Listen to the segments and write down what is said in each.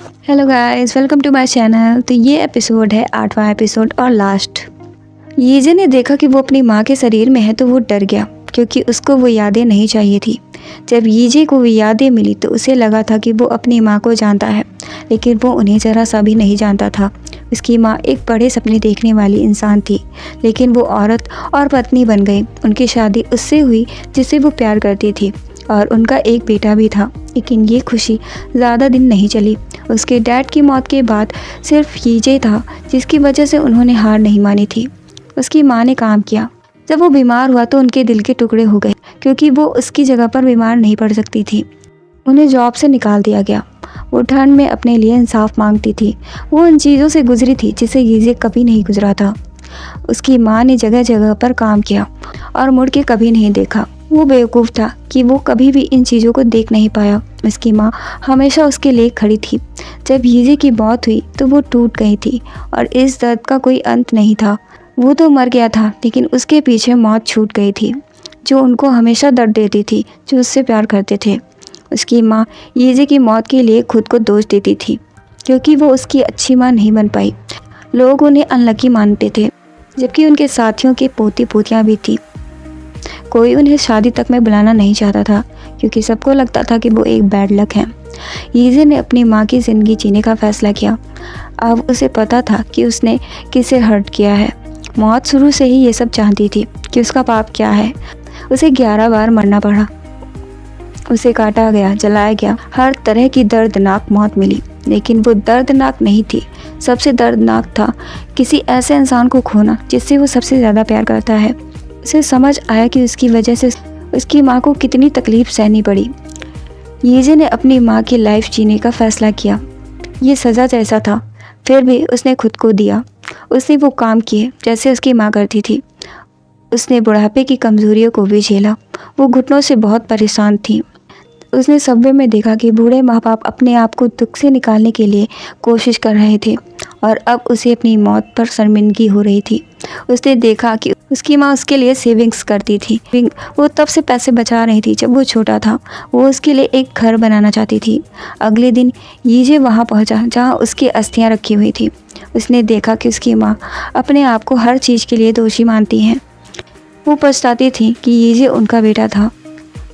Hello guys, welcome to my channel. तो ये episode है 8वां एपिसोड और लास्ट। यीजे ने देखा कि वो अपनी माँ के शरीर में है तो वो डर गया क्योंकि उसको वो यादें नहीं चाहिए थी। जब यीजे को वो यादें मिली तो उसे लगा था कि वो अपनी माँ को जानता है, लेकिन वो उन्हें ज़रा सा भी नहीं जानता था। उसकी माँ एक बड़े सपने देखने वाली इंसान थी, लेकिन वो औरत और पत्नी बन गई। उनकी शादी उससे हुई जिससे वो प्यार करती थी और उनका एक बेटा भी था। लेकिन ये खुशी ज़्यादा दिन नहीं चली। उसके डैड की मौत के बाद सिर्फ यीजे था जिसकी वजह से उन्होंने हार नहीं मानी थी। उसकी माँ ने काम किया। जब वो बीमार हुआ तो उनके दिल के टुकड़े हो गए क्योंकि वो उसकी जगह पर बीमार नहीं पड़ सकती थी। उन्हें जॉब से निकाल दिया गया। वो ठंड में अपने लिए इंसाफ मांगती थी। वो उन चीज़ों से गुजरी थी जिसे यीजे कभी नहीं गुजरा था। उसकी माँ ने जगह जगह पर काम किया और मुड़ के कभी नहीं देखा। वो बेवकूफ़ था कि वो कभी भी इन चीज़ों को देख नहीं पाया। उसकी माँ हमेशा उसके लिए खड़ी थी। जब यीजे की मौत हुई तो वो टूट गई थी और इस दर्द का कोई अंत नहीं था। वो तो मर गया था, लेकिन उसके पीछे मौत छूट गई थी जो उनको हमेशा दर्द देती थी, जो उससे प्यार करते थे। उसकी माँ यीजे की मौत के लिए खुद को दोष देती थी क्योंकि वो उसकी अच्छी माँ नहीं बन पाई। लोग उन्हें अनलकी मानते थे, जबकि उनके साथियों की पोती पोतियाँ भी थी। कोई उन्हें शादी तक में बुलाना नहीं चाहता था क्योंकि सबको लगता था कि वो एक बैड लक है। यीजे ने अपनी माँ की ज़िंदगी जीने का फैसला किया। अब उसे पता था कि उसने किसे हर्ट किया है। मौत शुरू से ही ये सब चाहती थी कि उसका पाप क्या है। उसे 11 बार मरना पड़ा। उसे काटा गया, जलाया गया, हर तरह की दर्दनाक मौत मिली, लेकिन वो दर्दनाक नहीं थी। सबसे दर्दनाक था किसी ऐसे इंसान को खोना जिससे वो सबसे ज़्यादा प्यार करता है। उसे समझ आया कि उसकी वजह से उसकी माँ को कितनी तकलीफ़ सहनी पड़ी। यीजे ने अपनी माँ की लाइफ जीने का फ़ैसला किया। ये सज़ा जैसा था, फिर भी उसने खुद को दिया। उसने वो काम किए जैसे उसकी माँ करती थी। उसने बुढ़ापे की कमज़ोरियों को भी झेला। वो घुटनों से बहुत परेशान थी। उसने सबवे में देखा कि बूढ़े माँ बाप अपने आप को दुख से निकालने के लिए कोशिश कर रहे थे और अब उसे अपनी मौत पर शर्मिंदगी हो रही थी। उसने देखा कि उसकी माँ उसके लिए सेविंग्स करती थी। वो तब से पैसे बचा रही थी जब वो छोटा था। वो उसके लिए एक घर बनाना चाहती थी। अगले दिन यीजे वहाँ पहुँचा जहाँ उसकी अस्थियाँ रखी हुई थी। उसने देखा कि उसकी माँ अपने आप को हर चीज़ के लिए दोषी मानती हैं। वो पछताती थी कि यीजे उनका बेटा था।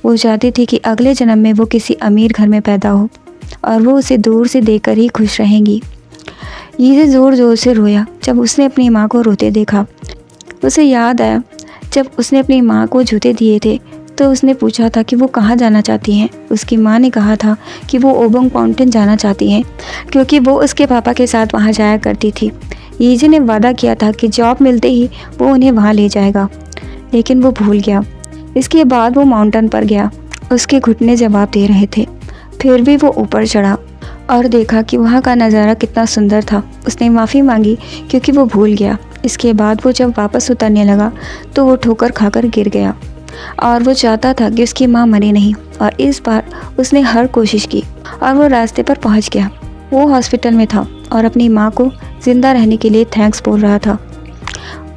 वो चाहती थी कि अगले जन्म में वो किसी अमीर घर में पैदा हो और वो उसे दूर से देखकर ही खुश रहेंगी। यीजे ज़ोर ज़ोर से रोया जब उसने अपनी माँ को रोते देखा। उसे याद आया जब उसने अपनी माँ को जूते दिए थे तो उसने पूछा था कि वो कहाँ जाना चाहती हैं। उसकी माँ ने कहा था कि वो ओबंग माउंटेन जाना चाहती हैं क्योंकि वो उसके पापा के साथ वहाँ जाया करती थी। यीजे ने वादा किया था कि जॉब मिलते ही वो उन्हें वहाँ ले जाएगा, लेकिन वो भूल गया। इसके बाद वो माउंटेन पर गया। उसके घुटने जवाब दे रहे थे, फिर भी वो ऊपर चढ़ा और देखा कि वहाँ का नज़ारा कितना सुंदर था। उसने माफ़ी मांगी क्योंकि वो भूल गया। इसके बाद वो जब वापस उतरने लगा तो वो ठोकर खाकर गिर गया और वो चाहता था कि उसकी माँ मरे नहीं, और इस बार उसने हर कोशिश की और वो रास्ते पर पहुँच गया। वो हॉस्पिटल में था और अपनी माँ को ज़िंदा रहने के लिए थैंक्स बोल रहा था।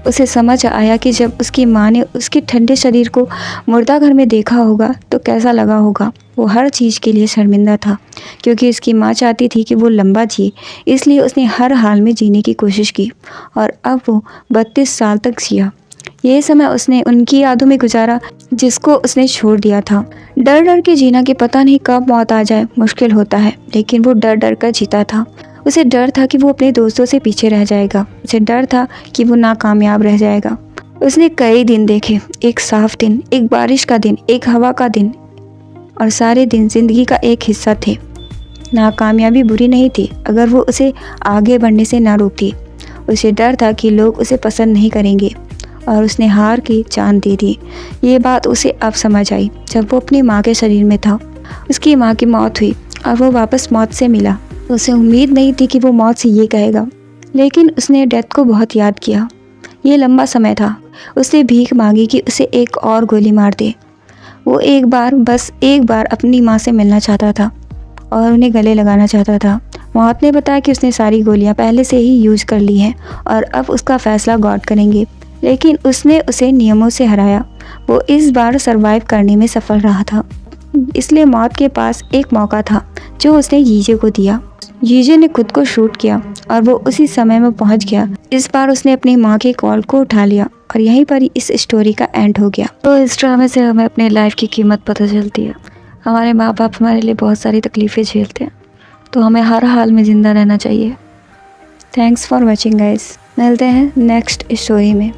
उसे समझ आया कि जब उसकी माँ ने उसके ठंडे शरीर को मुर्दा घर में देखा होगा तो कैसा लगा होगा। वो हर चीज़ के लिए शर्मिंदा था क्योंकि उसकी माँ चाहती थी कि वो लंबा जिए, इसलिए उसने हर हाल में जीने की कोशिश की और अब वो 32 साल तक जिया। ये समय उसने उनकी यादों में गुजारा जिसको उसने छोड़ दिया था। डर डर के जीना कि पता नहीं कब मौत आ जाए मुश्किल होता है, लेकिन वो डर डर कर जीता था। उसे डर था कि वो अपने दोस्तों से पीछे रह जाएगा। उसे डर था कि वो नाकामयाब रह जाएगा। उसने कई दिन देखे, एक साफ दिन, एक बारिश का दिन, एक हवा का दिन, और सारे दिन ज़िंदगी का एक हिस्सा थे। नाकामयाबी बुरी नहीं थी अगर वो उसे आगे बढ़ने से ना रोकती। उसे डर था कि लोग उसे पसंद नहीं करेंगे और उसने हार की जान दे दी। ये बात उसे अब समझ आई जब वो अपनी माँ के शरीर में था। उसकी माँ की मौत हुई और वो वापस मौत से मिला। उसे उम्मीद नहीं थी कि वो मौत से ये कहेगा, लेकिन उसने डेथ को बहुत याद किया। ये लंबा समय था। उसने भीख मांगी कि उसे एक और गोली मार दे। वो एक बार, बस एक बार अपनी माँ से मिलना चाहता था और उन्हें गले लगाना चाहता था। मौत ने बताया कि उसने सारी गोलियाँ पहले से ही यूज कर ली हैं और अब उसका फैसला गॉड करेंगे, लेकिन उसने उसे नियमों से हराया। वो इस बार सरवाइव करने में सफल रहा था, इसलिए मौत के पास एक मौका था जो उसने यीजे को दिया। यीजे ने खुद को शूट किया और वो उसी समय में पहुंच गया। इस बार उसने अपनी माँ की कॉल को उठा लिया और यहीं पर ही इस स्टोरी का एंड हो गया। तो इस ड्रामे से हमें अपने लाइफ की कीमत पता चलती है। हमारे माँ बाप हमारे लिए बहुत सारी तकलीफ़ें झेलते हैं, तो हमें हर हाल में ज़िंदा रहना चाहिए। Thanks for watching guys. मिलते हैं नेक्स्ट स्टोरी में।